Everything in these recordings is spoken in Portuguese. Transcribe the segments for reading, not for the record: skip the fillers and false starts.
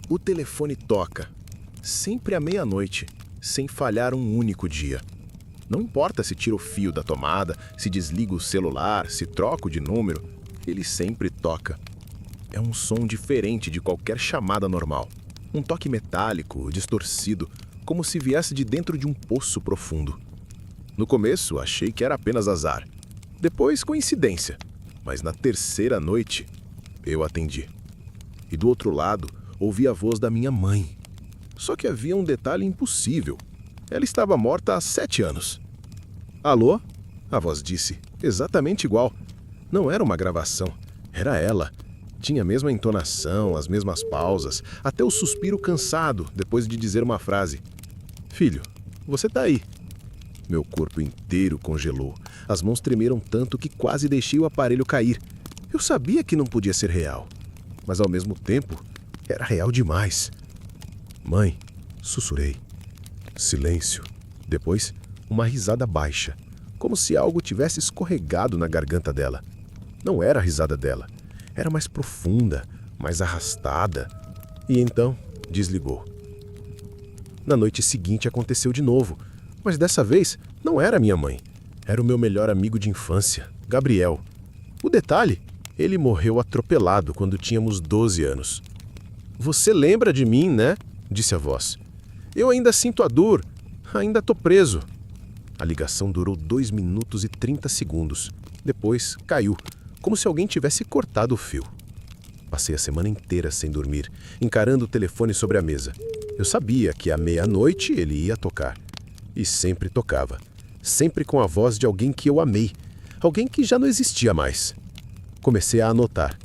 O telefone toca, sempre à meia-noite, sem falhar um único dia. Não importa se tiro o fio da tomada, se desligo o celular, se troco de número, ele sempre toca. É um som diferente de qualquer chamada normal. Um toque metálico, distorcido, como se viesse de dentro de um poço profundo. No começo, achei que era apenas azar. Depois, coincidência. Mas na terceira noite, eu atendi. E do outro lado, ouvi a voz da minha mãe. Só que havia um detalhe impossível. Ela estava morta há 7 anos. Alô? A voz disse, exatamente igual. Não era uma gravação, era ela. Tinha a mesma entonação, as mesmas pausas, até o suspiro cansado depois de dizer uma frase. Filho, você tá aí. Meu corpo inteiro congelou. As mãos tremeram tanto que quase deixei o aparelho cair. Eu sabia que não podia ser real, mas ao mesmo tempo, era real demais. Mãe, sussurrei. Silêncio. Depois, uma risada baixa, como se algo tivesse escorregado na garganta dela. Não era a risada dela. Era mais profunda, mais arrastada. E então, desligou. Na noite seguinte aconteceu de novo, mas dessa vez não era minha mãe. Era o meu melhor amigo de infância, Gabriel. O detalhe, ele morreu atropelado quando tínhamos 12 anos. Você lembra de mim, né? Disse a voz. Eu ainda sinto a dor, ainda tô preso. A ligação durou 2 minutos e 30 segundos. Depois caiu, como se alguém tivesse cortado o fio. Passei a semana inteira sem dormir, encarando o telefone sobre a mesa. Eu sabia que à meia-noite ele ia tocar. E sempre tocava. Sempre com a voz de alguém que eu amei. Alguém que já não existia mais. Comecei a anotar.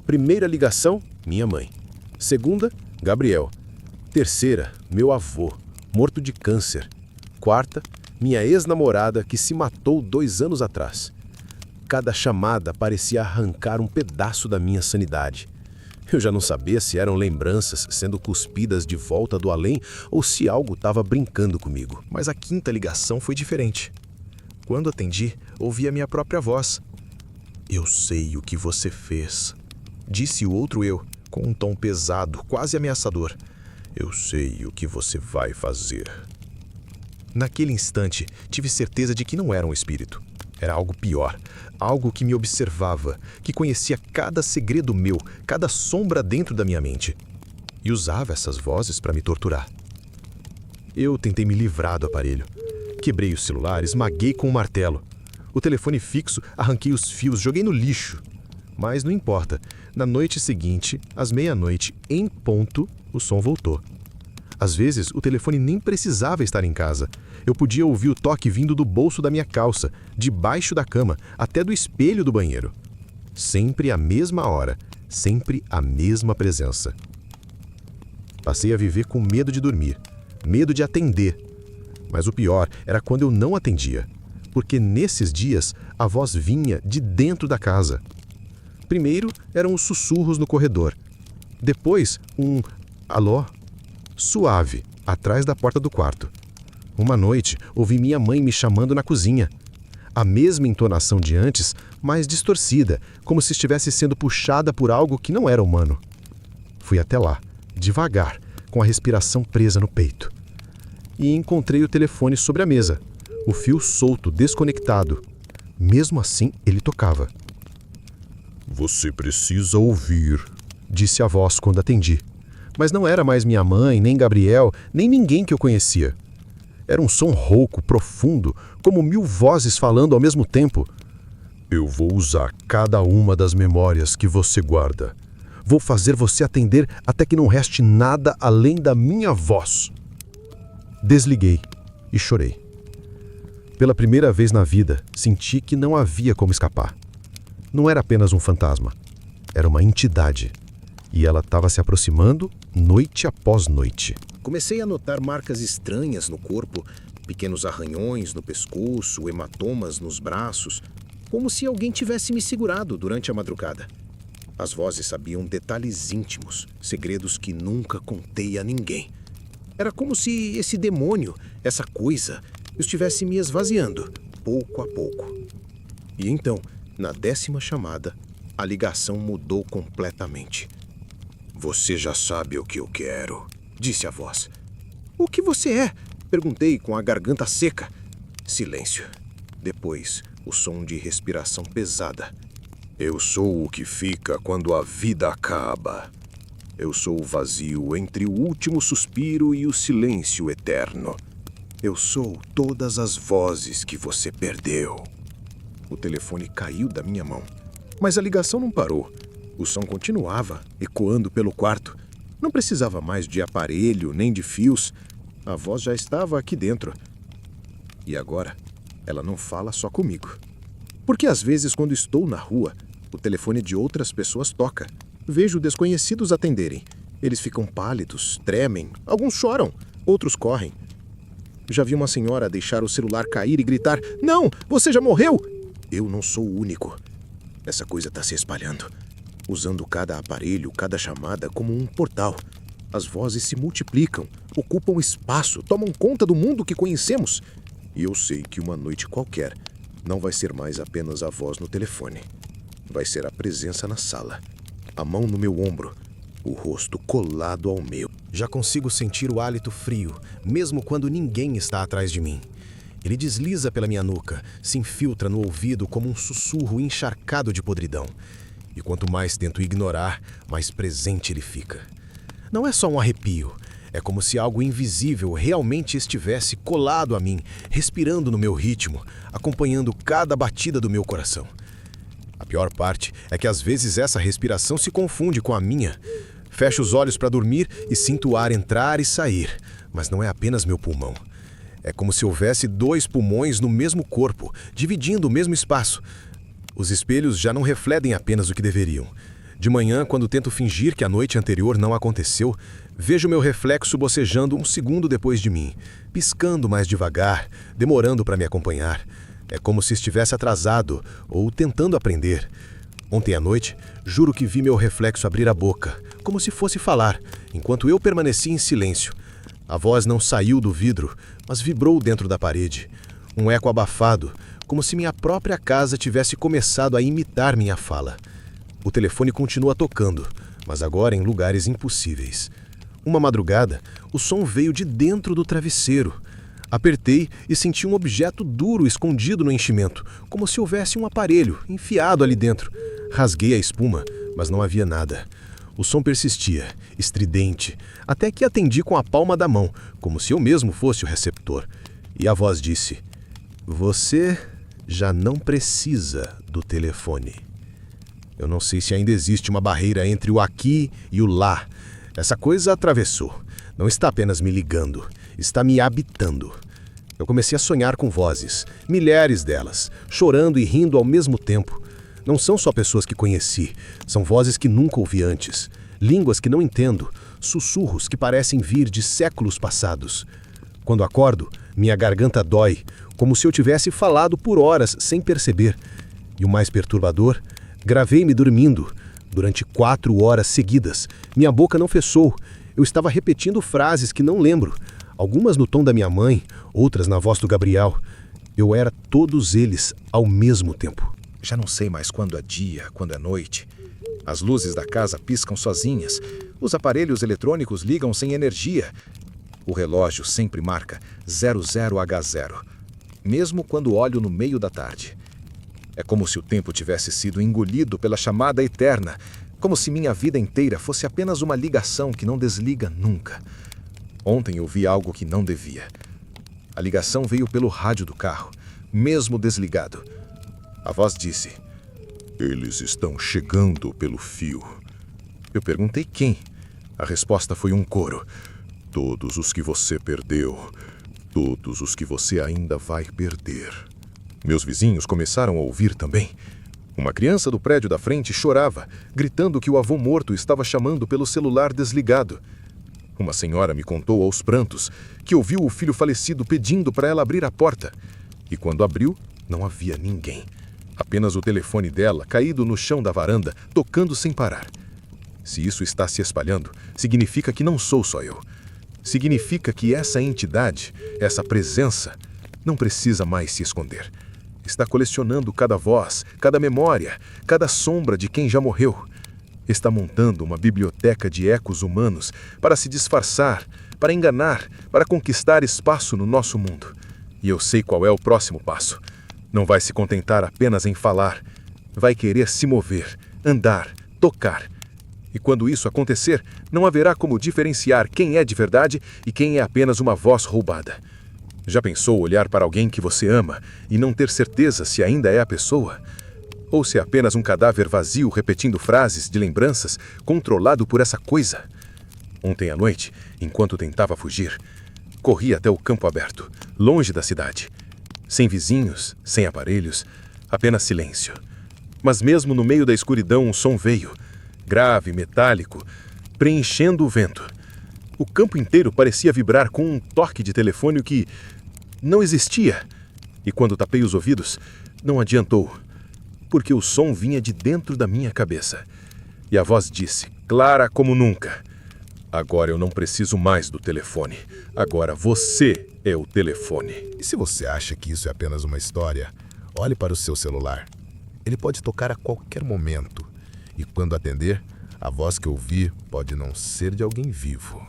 Primeira ligação, minha mãe. Segunda, Gabriel. Terceira, meu avô, morto de câncer. Quarta, minha ex-namorada que se matou 2 anos atrás. Cada chamada parecia arrancar um pedaço da minha sanidade. Eu já não sabia se eram lembranças sendo cuspidas de volta do além ou se algo estava brincando comigo. Mas a quinta ligação foi diferente. Quando atendi, ouvi a minha própria voz. Eu sei o que você fez, disse o outro eu, com um tom pesado, quase ameaçador. Eu sei o que você vai fazer. Naquele instante, tive certeza de que não era um espírito. Era algo pior, algo que me observava, que conhecia cada segredo meu, cada sombra dentro da minha mente. E usava essas vozes para me torturar. Eu tentei me livrar do aparelho. Quebrei o celular, esmaguei com um martelo. O telefone fixo, arranquei os fios, joguei no lixo. Mas não importa, na noite seguinte, às meia-noite, em ponto, o som voltou. Às vezes, o telefone nem precisava estar em casa. Eu podia ouvir o toque vindo do bolso da minha calça, debaixo da cama, até do espelho do banheiro. Sempre a mesma hora, sempre a mesma presença. Passei a viver com medo de dormir, medo de atender. Mas o pior era quando eu não atendia, porque nesses dias a voz vinha de dentro da casa. Primeiro eram os sussurros no corredor. Depois um alô suave atrás da porta do quarto. Uma noite ouvi minha mãe me chamando na cozinha. A mesma entonação de antes, mas distorcida, como se estivesse sendo puxada por algo que não era humano. Fui até lá, devagar, com a respiração presa no peito. E encontrei o telefone sobre a mesa, o fio solto, desconectado. Mesmo assim, ele tocava. Você precisa ouvir, disse a voz quando atendi. Mas não era mais minha mãe, nem Gabriel, nem ninguém que eu conhecia. Era um som rouco, profundo, como 1000 vozes falando ao mesmo tempo. Eu vou usar cada uma das memórias que você guarda. Vou fazer você atender até que não reste nada além da minha voz. Desliguei e chorei. Pela primeira vez na vida, senti que não havia como escapar. Não era apenas um fantasma. Era uma entidade. E ela estava se aproximando noite após noite. Comecei a notar marcas estranhas no corpo, pequenos arranhões no pescoço, hematomas nos braços, como se alguém tivesse me segurado durante a madrugada. As vozes sabiam detalhes íntimos, segredos que nunca contei a ninguém. Era como se esse demônio, essa coisa, estivesse me esvaziando, pouco a pouco. E então, na 10ª chamada, a ligação mudou completamente. Você já sabe o que eu quero, disse a voz. O que você é? Perguntei com a garganta seca. Silêncio. Depois, o som de respiração pesada. Eu sou o que fica quando a vida acaba. Eu sou o vazio entre o último suspiro e o silêncio eterno. Eu sou todas as vozes que você perdeu. O telefone caiu da minha mão, mas a ligação não parou. O som continuava, ecoando pelo quarto. Não precisava mais de aparelho nem de fios. A voz já estava aqui dentro. E agora, ela não fala só comigo. Porque às vezes, quando estou na rua, o telefone de outras pessoas toca. Vejo desconhecidos atenderem. Eles ficam pálidos, tremem, alguns choram, outros correm. Já vi uma senhora deixar o celular cair e gritar: "Não, você já morreu!" Eu não sou o único. Essa coisa está se espalhando, usando cada aparelho, cada chamada como um portal. As vozes se multiplicam, ocupam espaço, tomam conta do mundo que conhecemos. E eu sei que uma noite qualquer não vai ser mais apenas a voz no telefone. Vai ser a presença na sala, a mão no meu ombro, o rosto colado ao meu. Já consigo sentir o hálito frio, mesmo quando ninguém está atrás de mim. Ele desliza pela minha nuca, se infiltra no ouvido como um sussurro encharcado de podridão. E quanto mais tento ignorar, mais presente ele fica. Não é só um arrepio, é como se algo invisível realmente estivesse colado a mim, respirando no meu ritmo, acompanhando cada batida do meu coração. A pior parte é que às vezes essa respiração se confunde com a minha. Fecho os olhos para dormir e sinto o ar entrar e sair, mas não é apenas meu pulmão. É como se houvesse 2 pulmões no mesmo corpo, dividindo o mesmo espaço. Os espelhos já não refletem apenas o que deveriam. De manhã, quando tento fingir que a noite anterior não aconteceu, vejo meu reflexo bocejando 1 segundo depois de mim, piscando mais devagar, demorando para me acompanhar. É como se estivesse atrasado ou tentando aprender. Ontem à noite, juro que vi meu reflexo abrir a boca, como se fosse falar, enquanto eu permaneci em silêncio. A voz não saiu do vidro, mas vibrou dentro da parede. Um eco abafado, como se minha própria casa tivesse começado a imitar minha fala. O telefone continua tocando, mas agora em lugares impossíveis. Uma madrugada, o som veio de dentro do travesseiro. Apertei e senti um objeto duro escondido no enchimento, como se houvesse um aparelho enfiado ali dentro. Rasguei a espuma, mas não havia nada. O som persistia, estridente, até que atendi com a palma da mão, como se eu mesmo fosse o receptor. E a voz disse: "Você já não precisa do telefone." Eu não sei se ainda existe uma barreira entre o aqui e o lá. Essa coisa atravessou. Não está apenas me ligando, está me habitando. Eu comecei a sonhar com vozes, milhares delas, chorando e rindo ao mesmo tempo. Não são só pessoas que conheci, são vozes que nunca ouvi antes, línguas que não entendo, sussurros que parecem vir de séculos passados. Quando acordo, minha garganta dói, como se eu tivesse falado por horas sem perceber. E o mais perturbador, gravei-me dormindo. Durante 4 horas seguidas, minha boca não fechou. Eu estava repetindo frases que não lembro, algumas no tom da minha mãe, outras na voz do Gabriel. Eu era todos eles ao mesmo tempo. Já não sei mais quando é dia, quando é noite. As luzes da casa piscam sozinhas. Os aparelhos eletrônicos ligam sem energia. O relógio sempre marca 00H0, mesmo quando olho no meio da tarde. É como se o tempo tivesse sido engolido pela chamada eterna, como se minha vida inteira fosse apenas uma ligação que não desliga nunca. Ontem eu vi algo que não devia. A ligação veio pelo rádio do carro, mesmo desligado. A voz disse: "Eles estão chegando pelo fio." Eu perguntei quem. A resposta foi um coro: "Todos os que você perdeu, todos os que você ainda vai perder." Meus vizinhos começaram a ouvir também. Uma criança do prédio da frente chorava, gritando que o avô morto estava chamando pelo celular desligado. Uma senhora me contou aos prantos que ouviu o filho falecido pedindo para ela abrir a porta. E quando abriu, não havia ninguém. Apenas o telefone dela caído no chão da varanda, tocando sem parar. Se isso está se espalhando, significa que não sou só eu. Significa que essa entidade, essa presença, não precisa mais se esconder. Está colecionando cada voz, cada memória, cada sombra de quem já morreu. Está montando uma biblioteca de ecos humanos para se disfarçar, para enganar, para conquistar espaço no nosso mundo. E eu sei qual é o próximo passo. Não vai se contentar apenas em falar. Vai querer se mover, andar, tocar. E quando isso acontecer, não haverá como diferenciar quem é de verdade e quem é apenas uma voz roubada. Já pensou olhar para alguém que você ama e não ter certeza se ainda é a pessoa? Ou se é apenas um cadáver vazio repetindo frases de lembranças, controlado por essa coisa? Ontem à noite, enquanto tentava fugir, corri até o campo aberto, longe da cidade. Sem vizinhos, sem aparelhos, apenas silêncio. Mas mesmo no meio da escuridão um som veio, grave, metálico, preenchendo o vento. O campo inteiro parecia vibrar com um toque de telefone que não existia. E quando tapei os ouvidos, não adiantou, porque o som vinha de dentro da minha cabeça. E a voz disse, clara como nunca: agora eu não preciso mais do telefone. Agora você é o telefone. E se você acha que isso é apenas uma história, olhe para o seu celular. Ele pode tocar a qualquer momento. E quando atender, a voz que ouvi pode não ser de alguém vivo.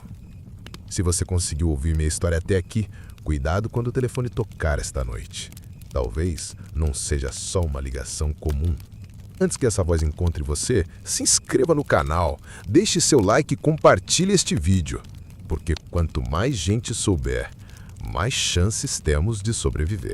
Se você conseguiu ouvir minha história até aqui, cuidado quando o telefone tocar esta noite. Talvez não seja só uma ligação comum. Antes que essa voz encontre você, se inscreva no canal, deixe seu like e compartilhe este vídeo. Porque quanto mais gente souber, mais chances temos de sobreviver.